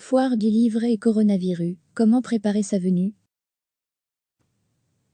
Foire du livre et coronavirus, comment préparer sa venue?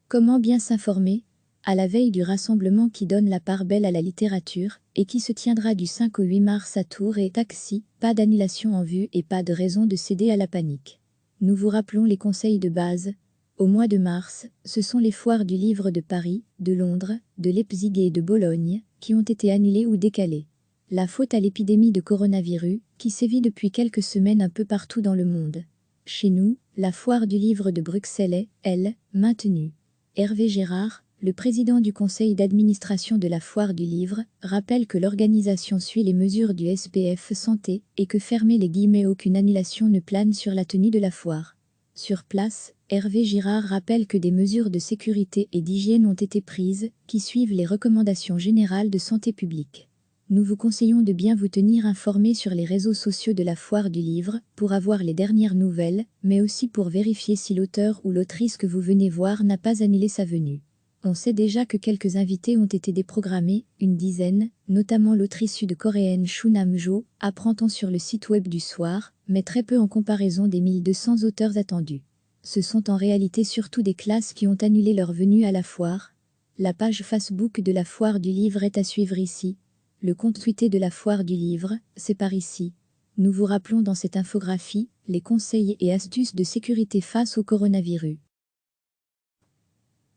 Comment bien s'informer? À la veille du rassemblement qui donne la part belle à la littérature, et qui se tiendra du 5 au 8 mars à Tours et Taxi, pas d'annulation en vue et pas de raison de céder à la panique. Nous vous rappelons les conseils de base. Au mois de mars, ce sont les foires du livre de Paris, de Londres, de Leipzig et de Bologne, qui ont été annulées ou décalées. La faute à l'épidémie de coronavirus, qui sévit depuis quelques semaines un peu partout dans le monde. Chez nous, la foire du livre de Bruxelles est, elle, maintenue. Hervé Gérard, le président du conseil d'administration de la foire du livre, rappelle que l'organisation suit les mesures du SPF Santé et que fermer les guillemets aucune annulation ne plane sur la tenue de la foire. Sur place, Hervé Girard rappelle que des mesures de sécurité et d'hygiène ont été prises, qui suivent les recommandations générales de santé publique. Nous vous conseillons de bien vous tenir informés sur les réseaux sociaux de la foire du livre, pour avoir les dernières nouvelles, mais aussi pour vérifier si l'auteur ou l'autrice que vous venez voir n'a pas annulé sa venue. On sait déjà que quelques invités ont été déprogrammés, une dizaine, notamment l'autrice sud-coréenne Chun Nam-jo, apprend-on sur le site web du soir, mais très peu en comparaison des 1200 auteurs attendus. Ce sont en réalité surtout des classes qui ont annulé leur venue à la foire. La page Facebook de la foire du livre est à suivre ici. Le compte tweeté de la foire du livre, c'est par ici. Nous vous rappelons dans cette infographie les conseils et astuces de sécurité face au coronavirus.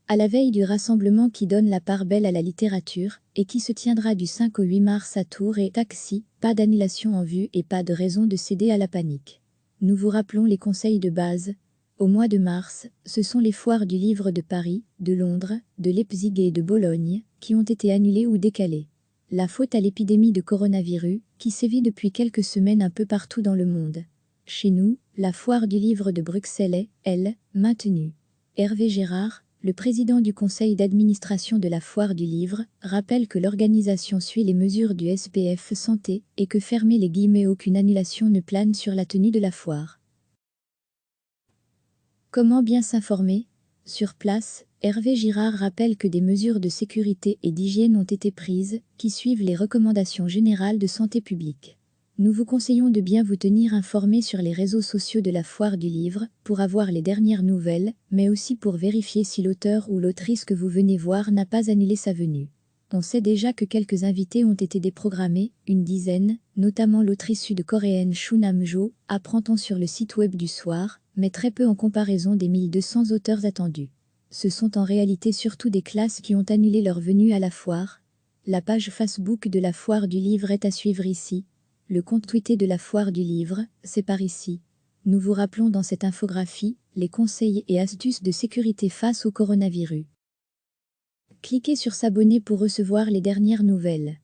À la veille du rassemblement qui donne la part belle à la littérature, et qui se tiendra du 5 au 8 mars à Tours et Taxi, pas d'annulation en vue et pas de raison de céder à la panique. Nous vous rappelons les conseils de base. Au mois de mars, ce sont les foires du livre de Paris, de Londres, de Leipzig et de Bologne, qui ont été annulées ou décalées. La faute à l'épidémie de coronavirus, qui sévit depuis quelques semaines un peu partout dans le monde. Chez nous, la foire du livre de Bruxelles est, elle, maintenue. Hervé Gérard, le président du conseil d'administration de la foire du livre, rappelle que l'organisation suit les mesures du SPF Santé et que fermer les guillemets aucune annulation ne plane sur la tenue de la foire. Comment bien s'informer? Sur place, Hervé Girard rappelle que des mesures de sécurité et d'hygiène ont été prises, qui suivent les recommandations générales de santé publique. Nous vous conseillons de bien vous tenir informés sur les réseaux sociaux de la foire du livre, pour avoir les dernières nouvelles, mais aussi pour vérifier si l'auteur ou l'autrice que vous venez voir n'a pas annulé sa venue. On sait déjà que quelques invités ont été déprogrammés, une dizaine, notamment l'autrice sud-coréenne Chun Nam-jo, apprend-on sur le site web du soir, mais très peu en comparaison des 1200 auteurs attendus. Ce sont en réalité surtout des classes qui ont annulé leur venue à la foire. La page Facebook de la foire du livre est à suivre ici. Le compte tweeté de la foire du livre, c'est par ici. Nous vous rappelons dans cette infographie les conseils et astuces de sécurité face au coronavirus. Cliquez sur s'abonner pour recevoir les dernières nouvelles.